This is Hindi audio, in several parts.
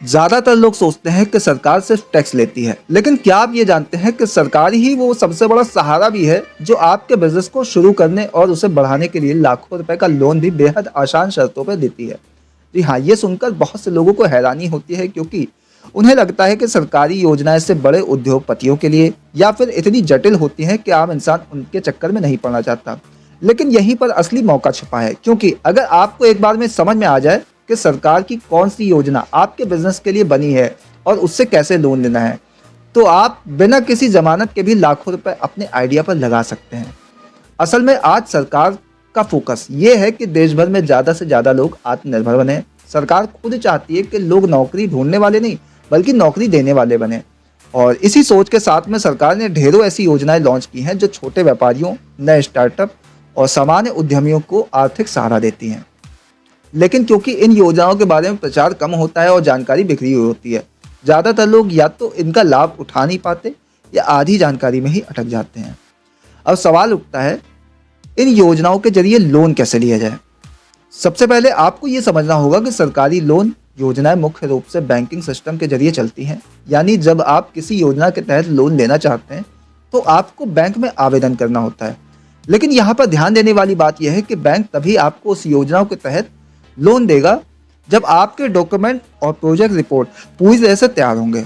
ज्यादातर लोग सोचते हैं कि सरकार सिर्फ टैक्स लेती है, लेकिन क्या आप ये जानते हैं कि सरकार ही वो सबसे बड़ा सहारा भी है जो आपके बिजनेस को शुरू करने और उसे बढ़ाने के लिए लाखों रुपए का लोन भी बेहद आसान शर्तों पर देती है। जी हाँ, ये सुनकर बहुत से लोगों को हैरानी होती है, क्योंकि उन्हें लगता है कि सरकारी योजनाएं सिर्फ बड़े उद्योगपतियों के लिए या फिर इतनी जटिल होती हैं कि आम इंसान उनके चक्कर में नहीं पड़ना चाहता। लेकिन यहीं पर असली मौका छिपा है, क्योंकि अगर आपको एक बार में समझ में आ जाए कि सरकार की कौन सी योजना आपके बिजनेस के लिए बनी है और उससे कैसे लोन लेना है, तो आप बिना किसी जमानत के भी लाखों रुपए अपने आइडिया पर लगा सकते हैं। असल में आज सरकार का फोकस ये है कि देश भर में ज़्यादा से ज़्यादा लोग आत्मनिर्भर बने। सरकार खुद चाहती है कि लोग नौकरी ढूंढने वाले नहीं बल्कि नौकरी देने वाले बने, और इसी सोच के साथ में सरकार ने ढेरों ऐसी योजनाएं लॉन्च की हैं जो छोटे व्यापारियों, नए स्टार्टअप और सामान्य उद्यमियों को आर्थिक सहारा देती हैं। लेकिन क्योंकि इन योजनाओं के बारे में प्रचार कम होता है और जानकारी बिखरी हुई होती है, ज़्यादातर लोग या तो इनका लाभ उठा नहीं पाते या आधी जानकारी में ही अटक जाते हैं। अब सवाल उठता है, इन योजनाओं के जरिए लोन कैसे लिया जाए। सबसे पहले आपको ये समझना होगा कि सरकारी लोन योजनाएं मुख्य रूप से बैंकिंग सिस्टम के जरिए चलती हैं। यानी जब आप किसी योजना के तहत लोन लेना चाहते हैं तो आपको बैंक में आवेदन करना होता है। लेकिन यहाँ पर ध्यान देने वाली बात यह है कि बैंक तभी आपको उस योजनाओं के तहत लोन देगा जब आपके डॉक्यूमेंट और प्रोजेक्ट रिपोर्ट पूरी तरह से तैयार होंगे।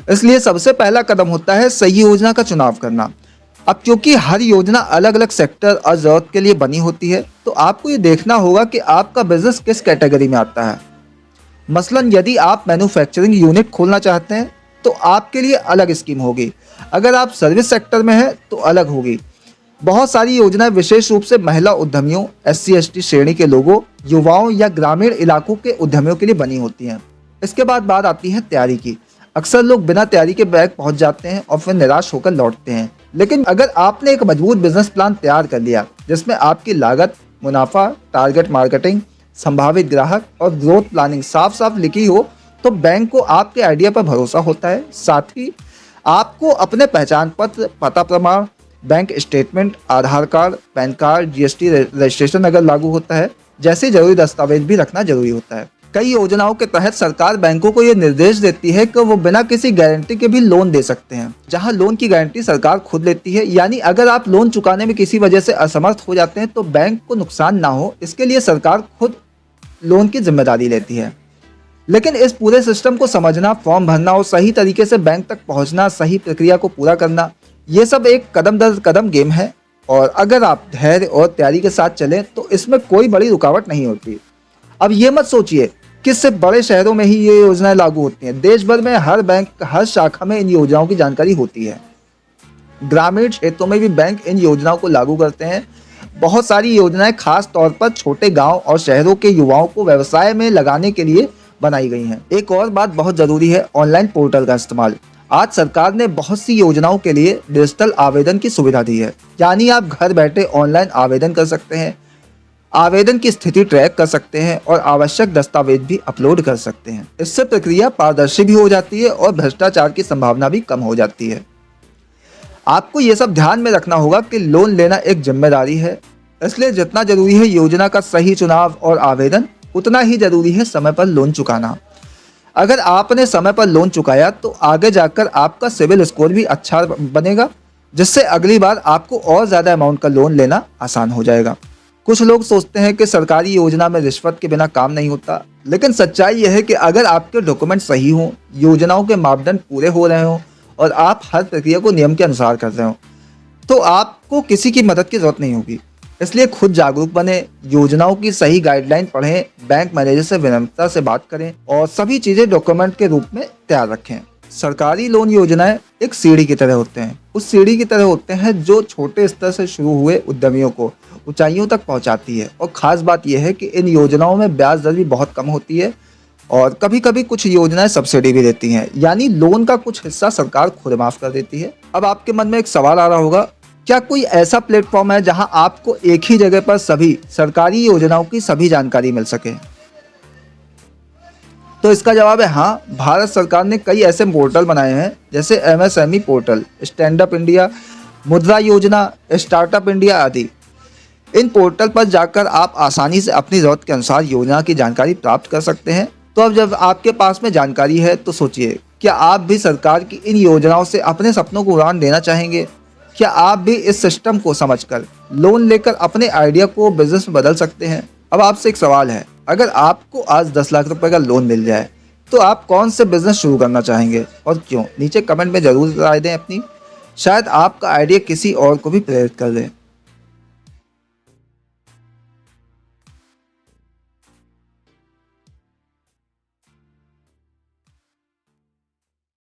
इसलिए सबसे पहला कदम होता है सही योजना का चुनाव करना। अब क्योंकि हर योजना अलग अलग सेक्टर और जरूरत के लिए बनी होती है, तो आपको ये देखना होगा कि आपका बिजनेस किस कैटेगरी में आता है। मसलन यदि आप मैन्युफैक्चरिंग यूनिट खोलना चाहते हैं तो आपके लिए अलग स्कीम होगी, अगर आप सर्विस सेक्टर में हैं तो अलग होगी। बहुत सारी योजनाएं विशेष रूप से महिला उद्यमियों, SC/ST श्रेणी के लोगों, युवाओं या ग्रामीण इलाकों के उद्यमियों के लिए बनी होती हैं। इसके बाद बात आती है तैयारी की। अक्सर लोग बिना तैयारी के बैंक पहुंच जाते हैं और फिर निराश होकर लौटते हैं। लेकिन अगर आपने एक मजबूत बिजनेस प्लान तैयार कर लिया जिसमें आपकी लागत, मुनाफा, टारगेट मार्केटिंग, संभावित ग्राहक और ग्रोथ प्लानिंग साफ साफ लिखी हो, तो बैंक को आपके आइडिया पर भरोसा होता है। साथ ही आपको अपने पहचान पत्र, पता प्रमाण, bank statement, Aadhaar card, PAN card, GST registration अगर लागू होता है जैसे जरूरी दस्तावेज भी रखना जरूरी होता है। कई योजनाओं के तहत सरकार बैंकों को यह निर्देश देती है कि वो बिना किसी गारंटी के भी लोन दे सकते हैं, जहां लोन की गारंटी सरकार खुद लेती है। यानी अगर आप लोन चुकाने में किसी वजह से असमर्थ हो जाते हैं तो बैंक को नुकसान ना हो, इसके लिए सरकार खुद लोन की जिम्मेदारी लेती है। लेकिन इस पूरे सिस्टम को समझना, फॉर्म भरना और सही तरीके से बैंक तक पहुंचना, सही प्रक्रिया को पूरा करना, ये सब एक कदम दर कदम गेम है। और अगर आप धैर्य और तैयारी के साथ चलें तो इसमें कोई बड़ी रुकावट नहीं होती। अब ये मत सोचिए कि सिर्फ बड़े शहरों में ही ये योजनाएं लागू होती हैं। देश भर में हर बैंक, हर शाखा में इन योजनाओं की जानकारी होती है। ग्रामीण क्षेत्रों में भी बैंक इन योजनाओं को लागू करते हैं। बहुत सारी योजनाएं खास तौर पर छोटे गांव और शहरों के युवाओं को व्यवसाय में लगाने के लिए बनाई गई हैं। एक और बात बहुत ज़रूरी है, ऑनलाइन पोर्टल का इस्तेमाल। आज सरकार ने बहुत सी योजनाओं के लिए डिजिटल आवेदन की सुविधा दी है। यानी आप घर बैठे ऑनलाइन आवेदन कर सकते हैं, आवेदन की स्थिति ट्रैक कर सकते हैं और आवश्यक दस्तावेज भी अपलोड कर सकते हैं। इससे प्रक्रिया पारदर्शी भी हो जाती है और भ्रष्टाचार की संभावना भी कम हो जाती है। आपको ये सब ध्यान में रखना होगा कि लोन लेना एक जिम्मेदारी है, इसलिए जितना जरूरी है योजना का सही चुनाव और आवेदन, उतना ही जरूरी है समय पर लोन चुकाना। अगर आपने समय पर लोन चुकाया तो आगे जाकर आपका सिविल स्कोर भी अच्छा बनेगा, जिससे अगली बार आपको और ज़्यादा अमाउंट का लोन लेना आसान हो जाएगा। कुछ लोग सोचते हैं कि सरकारी योजना में रिश्वत के बिना काम नहीं होता, लेकिन सच्चाई यह है कि अगर आपके डॉक्यूमेंट सही हों, योजनाओं के मापदंड पूरे हो रहे हों और आप हर प्रक्रिया को नियम के अनुसार कर रहे हो, तो आपको किसी की मदद की जरूरत नहीं होगी। इसलिए खुद जागरूक बने, योजनाओं की सही गाइडलाइन पढ़ें, बैंक मैनेजर से विनम्रता से बात करें और सभी चीज़ें डॉक्यूमेंट के रूप में तैयार रखें। सरकारी लोन योजनाएं एक सीढ़ी की तरह होते हैं, उस सीढ़ी की तरह होते हैं जो छोटे स्तर से शुरू हुए उद्यमियों को ऊंचाइयों तक पहुंचाती है। और ख़ास बात यह है कि इन योजनाओं में ब्याज दर भी बहुत कम होती है और कभी कभी कुछ योजनाएं सब्सिडी भी देती हैं, यानी लोन का कुछ हिस्सा सरकार खुद माफ़ कर देती है। अब आपके मन में एक सवाल आ रहा होगा, क्या कोई ऐसा प्लेटफॉर्म है जहां आपको एक ही जगह पर सभी सरकारी योजनाओं की सभी जानकारी मिल सके? तो इसका जवाब है हाँ। भारत सरकार ने कई ऐसे पोर्टल बनाए हैं जैसे MSME portal, stand up India, मुद्रा योजना, स्टार्टअप इंडिया आदि। इन पोर्टल पर जाकर आप आसानी से अपनी ज़रूरत के अनुसार योजना की जानकारी प्राप्त कर सकते हैं। तो अब जब आपके पास में जानकारी है तो सोचिए, क्या आप भी सरकार की इन योजनाओं से अपने सपनों को उड़ान देना चाहेंगे? क्या आप भी इस सिस्टम को समझकर लोन लेकर अपने आइडिया को बिजनेस में बदल सकते हैं? अब आपसे एक सवाल है, अगर आपको आज 10 लाख रुपए का लोन मिल जाए तो आप कौन से बिजनेस शुरू करना चाहेंगे और क्यों? नीचे कमेंट में जरूर राय दें अपनी। शायद आपका आइडिया किसी और को भी प्रेरित कर दे।